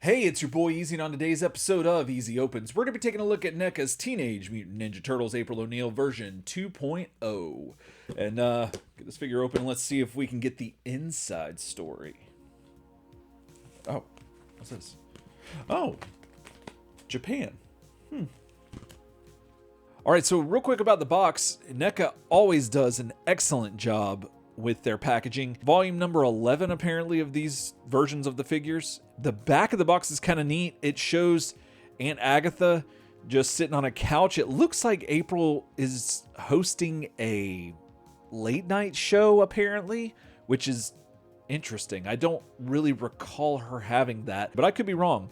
Hey, it's your boy Easy, and on today's episode of Easy Opens, we're going to be taking a look at Neca's Teenage Mutant Ninja Turtles April O'Neil version 2.0. And get this figure open and let's see if we can get the inside story. Oh, what's this? Oh, Japan. Alright, so real quick about the box, Neca always does an excellent job with their packaging. Volume number 11, apparently, of these versions of the figures. The back of the box is kind of neat. It shows Aunt Agatha just sitting on a couch. It looks like April is hosting a late night show, apparently, which is interesting. I don't really recall her having that, but I could be wrong.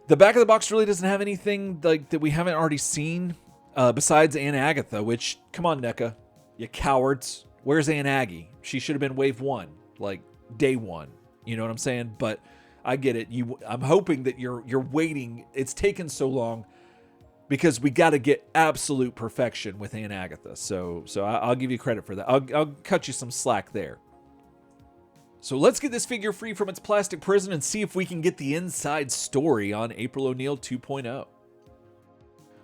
The back of the box really doesn't have anything like that we haven't already seen, besides Aunt Agatha, which, come on, NECA, you cowards. Where's Aunt Aggie? She should have been wave one, like day one. You know what I'm saying? But I get it. I'm hoping that you're waiting. It's taken so long because we got to get absolute perfection with Aunt Agatha. So I'll give you credit for that. I'll cut you some slack there. So let's get this figure free from its plastic prison and see if we can get the inside story on April O'Neil 2.0.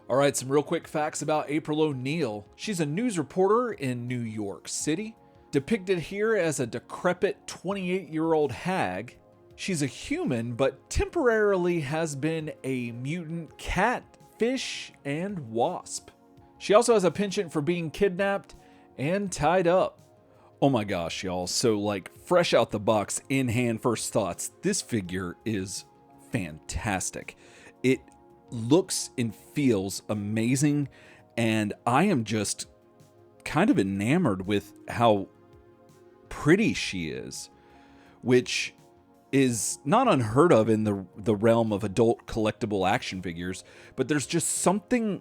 Alright, some real quick facts about April O'Neil. She's a news reporter in New York City, depicted here as a decrepit 28-year-old hag. She's a human, but temporarily has been a mutant cat, fish, and wasp. She also has a penchant for being kidnapped and tied up. Oh my gosh, y'all. So, like, fresh out the box, in hand, first thoughts, this figure is fantastic. It looks and feels amazing, and I am just kind of enamored with how pretty she is, which is not unheard of in the realm of adult collectible action figures, but there's just something,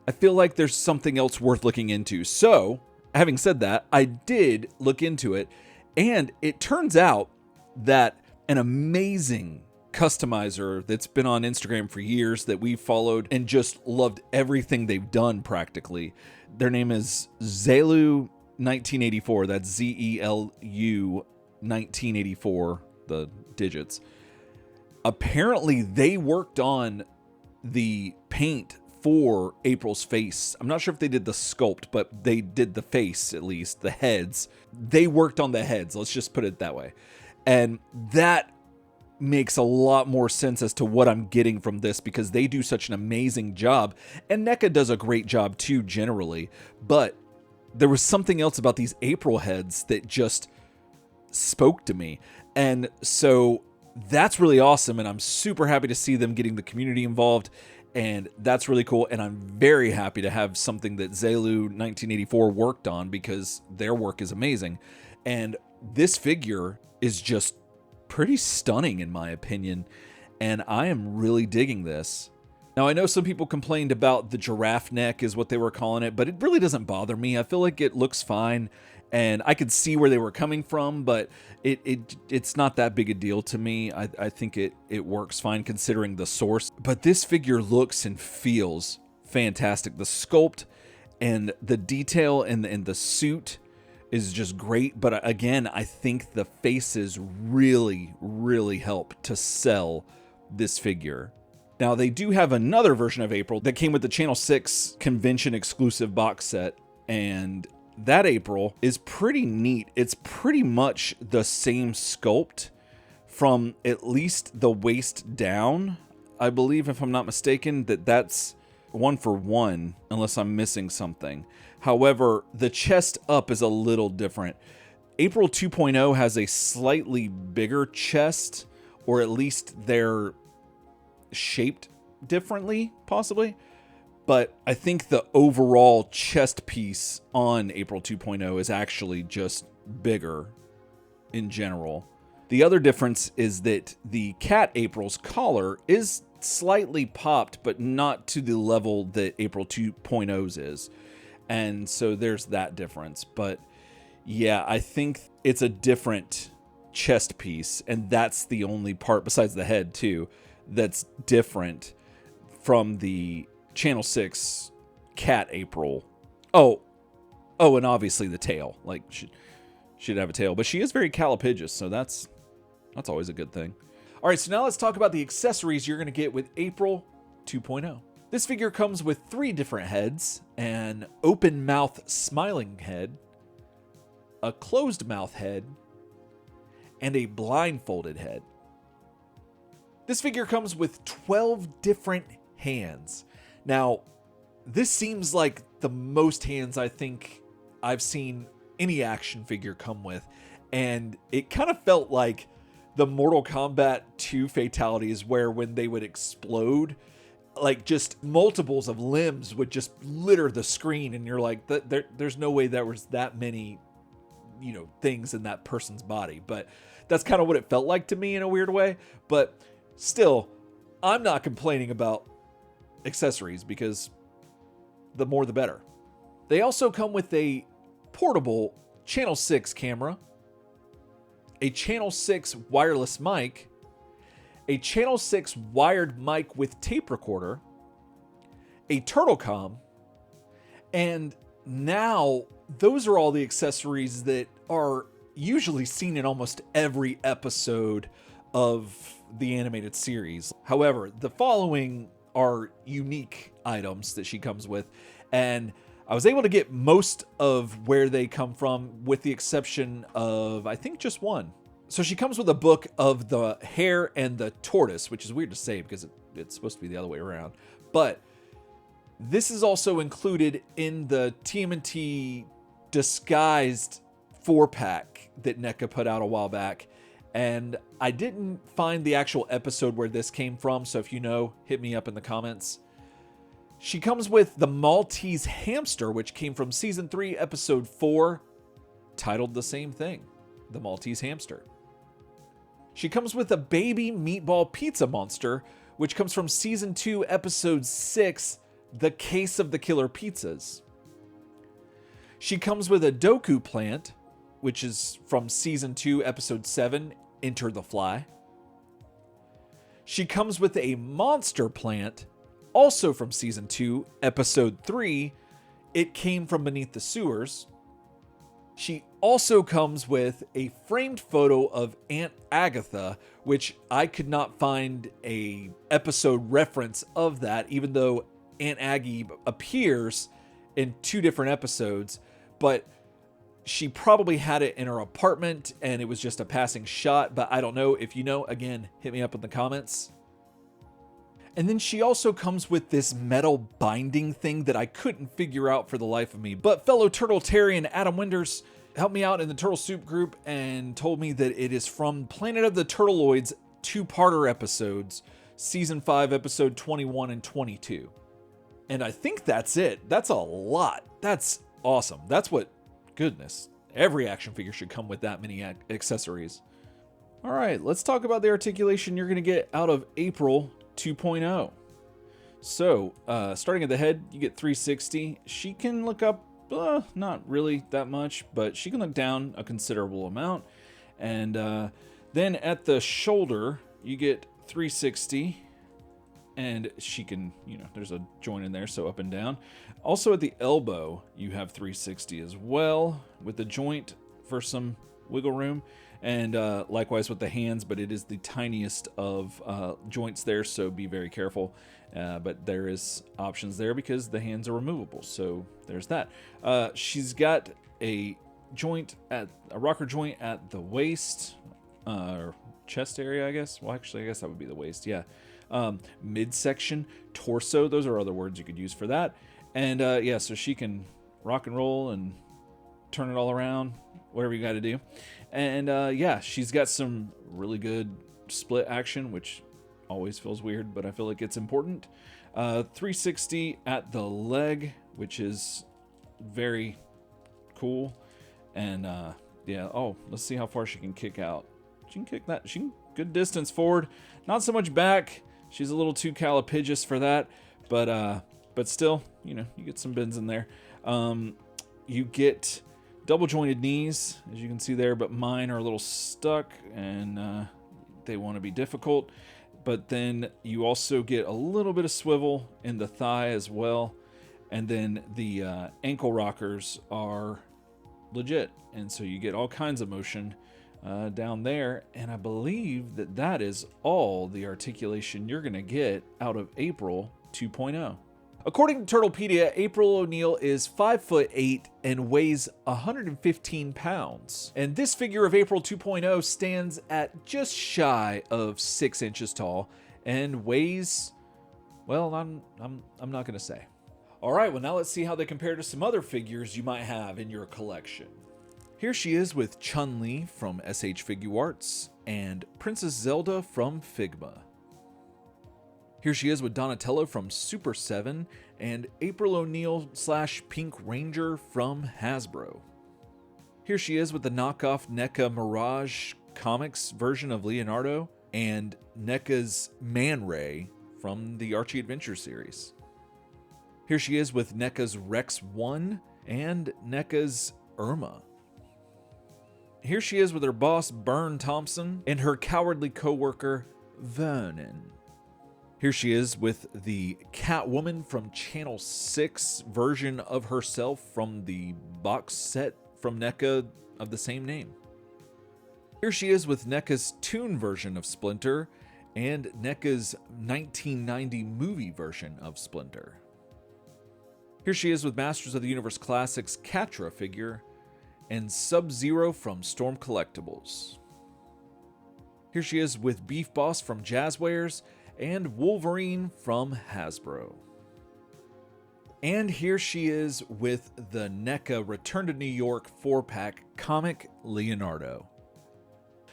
I feel like there's something else worth looking into. So, having said that, I did look into it, and it turns out that an amazing customizer that's been on Instagram for years that we followed and just loved everything they've done practically. Their name is Zelu 1984. That's ZELU 1984, the digits. Apparently they worked on the paint for April's face. I'm not sure if they did the sculpt, but they did the face, at least the heads. They worked on the heads, let's just put it that way. And that makes a lot more sense as to what I'm getting from this, because they do such an amazing job, and NECA does a great job too generally, but there was something else about these April heads that just spoke to me, and so that's really awesome, and I'm super happy to see them getting the community involved, and that's really cool, and I'm very happy to have something that Zelu 1984 worked on, because their work is amazing, and this figure is just pretty stunning in my opinion, and I am really digging this. Now, I know some people complained about the giraffe neck is what they were calling it, but it really doesn't bother me. I feel like it looks fine, and I could see where they were coming from, but it's not that big a deal to me. I think it works fine considering the source, but this figure looks and feels fantastic. The sculpt and the detail and the suit is just great, but again, I think the faces really, really help to sell this figure. Now, they do have another version of April that came with the Channel 6 convention exclusive box set, and that April is pretty neat. It's pretty much the same sculpt from at least the waist down. I believe, if I'm not mistaken, that's one for one, unless I'm missing something. However, the chest up is a little different. April 2.0 has a slightly bigger chest, or at least they're shaped differently, possibly. But I think the overall chest piece on April 2.0 is actually just bigger in general. The other difference is that the Cat April's collar is slightly popped, but not to the level that April 2.0's is. And so there's that difference. But yeah, I think it's a different chest piece, and that's the only part, besides the head too, that's different from the Channel 6 Cat April. Oh, and obviously the tail. Like, she'd have a tail, but she is very calipagious, so that's always a good thing. All right, so now let's talk about the accessories you're going to get with April 2.0. This figure comes with 3 different heads: an open mouth smiling head, a closed mouth head, and a blindfolded head. This figure comes with 12 different hands. Now, this seems like the most hands I think I've seen any action figure come with, and it kind of felt like the Mortal Kombat 2 fatalities, where when they would explode, like just multiples of limbs would just litter the screen, and you're like, there's no way there was that many, things in that person's body. But that's kind of what it felt like to me in a weird way. But still, I'm not complaining about accessories, because the more the better. They also come with a portable Channel 6 camera, a Channel 6 wireless mic, a Channel 6 wired mic with tape recorder, a turtle comm, and now those are all the accessories that are usually seen in almost every episode of the animated series. However, the following are unique items that she comes with, and I was able to get most of where they come from, with the exception of, I think, just one. So she comes with a book of the hare and the tortoise, which is weird to say because it's supposed to be the other way around. But this is also included in the TMNT disguised 4-pack that Neca put out a while back. And I didn't find the actual episode where this came from, so if you know, hit me up in the comments. She comes with the Maltese hamster, which came from Season 3, Episode 4, titled the same thing, the Maltese hamster. She comes with a baby meatball pizza monster, which comes from Season 2, Episode 6, The Case of the Killer Pizzas. She comes with a Doku plant, which is from Season 2, Episode 7, Enter the Fly. She comes with a monster plant, also from Season 2, Episode 3, It Came From Beneath the Sewers. She also comes with a framed photo of Aunt Agatha, which I could not find a episode reference of that, even though Aunt Aggie appears in 2 different episodes, but she probably had it in her apartment and it was just a passing shot, but I don't know. If you know, again, hit me up in the comments. And then she also comes with this metal binding thing that I couldn't figure out for the life of me. But fellow Turtletarian Adam Winders helped me out in the Turtle Soup group and told me that it is from Planet of the Turtleoids 2-parter episodes, Season 5, Episode 21 and 22. And I think that's it. That's a lot. That's awesome. That's what, goodness, every action figure should come with that many accessories. All right, let's talk about the articulation you're going to get out of April 2.0. So, starting at the head, you get 360. She can look up, not really that much, but she can look down a considerable amount. And then at the shoulder, you get 360. And she can, there's a joint in there, so up and down. Also at the elbow, you have 360 as well, with the joint for some wiggle room. And likewise with the hands, but it is the tiniest of joints there, so be very careful. But there is options there because the hands are removable, so there's that. She's got a rocker joint at the waist, or chest area, I guess. Well, actually, I guess that would be the waist, yeah. Midsection, torso, those are other words you could use for that. And yeah, so she can rock and roll and turn it all around, whatever you got to do. And yeah, she's got some really good split action, which always feels weird, but I feel like it's important. 360 at the leg, which is very cool. And yeah, let's see how far she can kick out. She can kick that. She can good distance forward, not so much back. She's a little too calipigious for that, but still, you get some bends in there. You get double jointed knees, as you can see there, but mine are a little stuck and they want to be difficult. But then you also get a little bit of swivel in the thigh as well. And then the ankle rockers are legit. And so you get all kinds of motion down there, and I believe that that is all the articulation you're going to get out of April 2.0. According to Turtlepedia, April O'Neil is 5'8" and weighs 115 pounds. And this figure of April 2.0 stands at just shy of 6 inches tall and weighs, well, I'm not going to say. All right, well, now let's see how they compare to some other figures you might have in your collection. Here she is with Chun-Li from SH Figuarts and Princess Zelda from Figma. Here she is with Donatello from Super7 and April O'Neil / Pink Ranger from Hasbro. Here she is with the knockoff NECA Mirage Comics version of Leonardo and NECA's Man Ray from the Archie Adventure series. Here she is with NECA's Rex 1 and NECA's Irma. Here she is with her boss Byrne Thompson and her cowardly co-worker Vernon. Here she is with the Catwoman from Channel 6 version of herself from the box set from NECA of the same name. Here she is with NECA's Toon version of Splinter and NECA's 1990 movie version of Splinter. Here she is with Masters of the Universe Classics Catra figure and Sub-Zero from Storm Collectibles. Here she is with Beef Boss from Jazzwares and Wolverine from Hasbro. And here she is with the NECA Return to New York 4-pack comic Leonardo.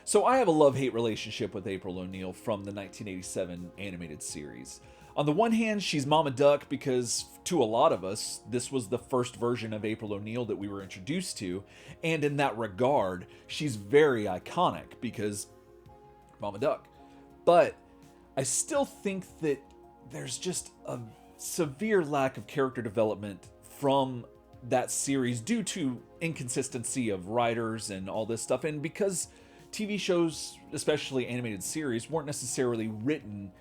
So I have a love-hate relationship with April O'Neil from the 1987 animated series. On the one hand, she's Mama Duck because, to a lot of us, this was the first version of April O'Neil that we were introduced to, and in that regard, she's very iconic because Mama Duck. But I still think that there's just a severe lack of character development from that series due to inconsistency of writers and all this stuff, and because TV shows, especially animated series, weren't necessarily written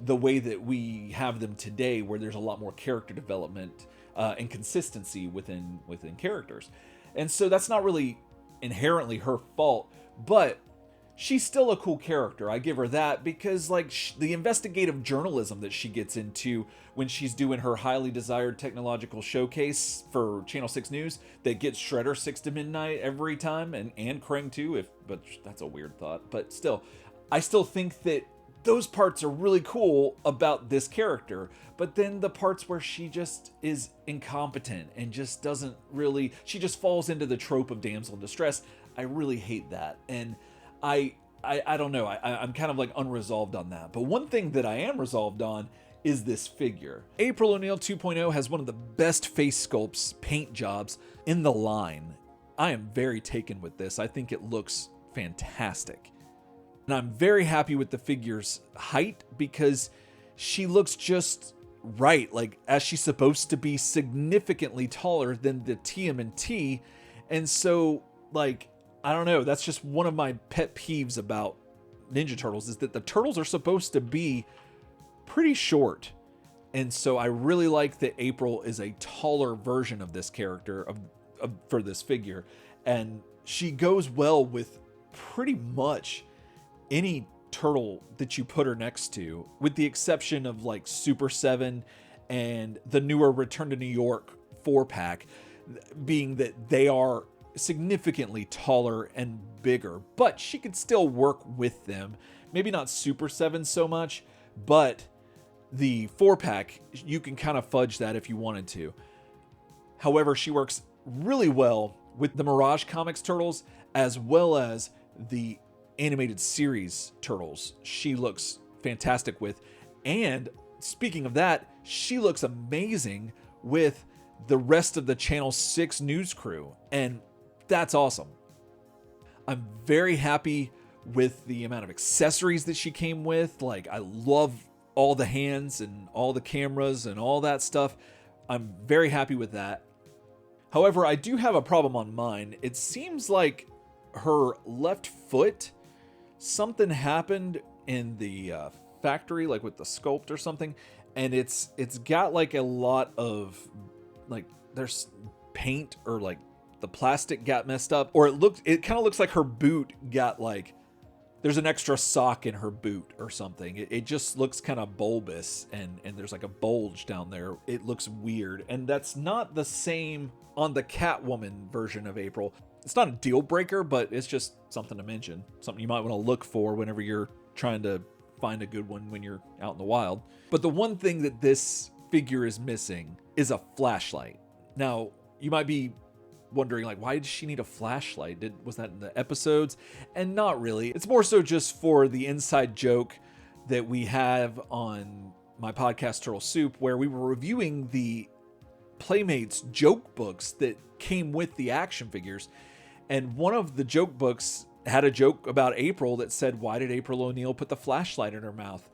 the way that we have them today, where there's a lot more character development and consistency within characters. And so that's not really inherently her fault, but she's still a cool character. I give her that because the investigative journalism that she gets into when she's doing her highly desired technological showcase for Channel 6 News that gets Shredder 6 to midnight every time, and Krang too, but that's a weird thought. But still, I still think that those parts are really cool about this character, but then the parts where she just is incompetent and just doesn't really, she just falls into the trope of damsel in distress. I really hate that. And I don't know, I'm kind of unresolved on that. But one thing that I am resolved on is this figure. April O'Neil 2.0 has one of the best face sculpts, paint jobs in the line. I am very taken with this. I think it looks fantastic. And I'm very happy with the figure's height because she looks just right, as she's supposed to be, significantly taller than the TMNT. And so, I don't know, that's just one of my pet peeves about Ninja Turtles, is that the turtles are supposed to be pretty short. And so I really like that April is a taller version of this character for this figure. And she goes well with pretty much any turtle that you put her next to, with the exception of Super 7 and the newer Return to New York 4-pack, being that they are significantly taller and bigger, but she could still work with them. Maybe not Super 7 so much, but the 4-pack, you can kind of fudge that if you wanted to. However, she works really well with the Mirage Comics turtles as well as the animated series turtles. She looks fantastic with, and speaking of that, she looks amazing with the rest of the Channel 6 news crew, and that's awesome. I'm very happy with the amount of accessories that she came with. I love all the hands and all the cameras and all that stuff. I'm very happy with that. However, I do have a problem on mine. It seems like her left foot, something happened in the factory, with the sculpt or something, and it's got a lot of there's paint or the plastic got messed up, or it kind of looks like her boot got like, there's an extra sock in her boot or something. It just looks kind of bulbous, and there's like a bulge down there. It looks weird. And that's not the same on the Catwoman version of April. It's not a deal breaker, but it's just something to mention. Something you might want to look for whenever you're trying to find a good one when you're out in the wild. But the one thing that this figure is missing is a flashlight. Now, you might be wondering, like, why does she need a flashlight? Was that in the episodes? And not really. It's more so just for the inside joke that we have on my podcast Turtle Soup, where we were reviewing the Playmates joke books that came with the action figures. And one of the joke books had a joke about April that said, why did April O'Neil put the flashlight in her mouth?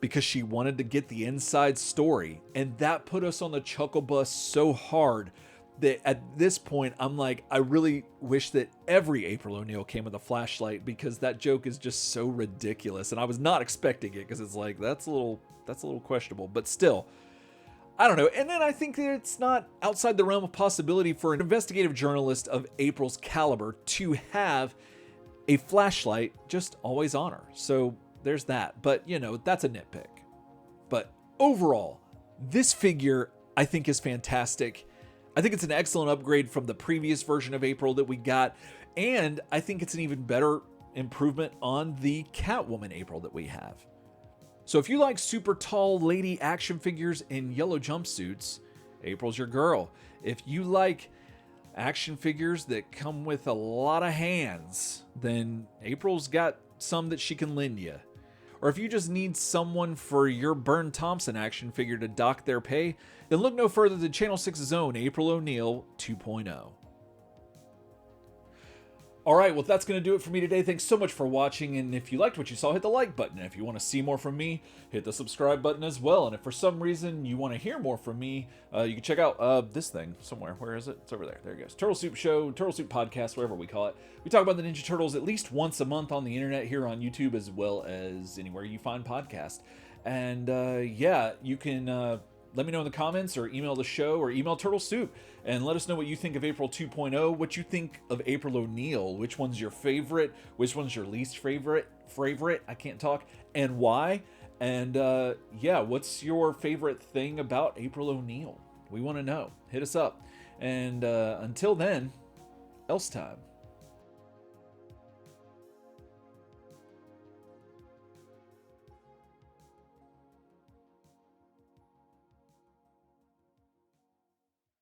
Because she wanted to get the inside story. And that put us on the chuckle bus so hard that at this point, I'm like, I really wish that every April O'Neil came with a flashlight, because that joke is just so ridiculous. And I was not expecting it, because it's like, that's a little questionable, but still, I don't know. And then I think that it's not outside the realm of possibility for an investigative journalist of April's caliber to have a flashlight just always on her. So there's that. But, that's a nitpick. But overall, this figure I think is fantastic. I think it's an excellent upgrade from the previous version of April that we got. And I think it's an even better improvement on the Catwoman April that we have. So if you like super tall lady action figures in yellow jumpsuits, April's your girl. If you like action figures that come with a lot of hands, then April's got some that she can lend you. Or if you just need someone for your Byrne Thompson action figure to dock their pay, then look no further than Channel 6's own April O'Neil 2.0. All right, well, that's going to do it for me today. Thanks so much for watching, and if you liked what you saw, hit the like button. And if you want to see more from me, hit the subscribe button as well. And if for some reason you want to hear more from me, you can check out this thing somewhere. Where is it? It's over there. There it goes. Turtle Soup Show, Turtle Soup Podcast, whatever we call it. We talk about the Ninja Turtles at least once a month on the internet here on YouTube, as well as anywhere you find podcasts. And yeah, you can let me know in the comments, or email the show, or email Turtle Soup, and let us know what you think of April 2.0, what you think of April O'Neil, which one's your favorite, which one's your least favorite, I can't talk, and why. And yeah, what's your favorite thing about April O'Neil? We want to know. Hit us up. And until then, Elsetime.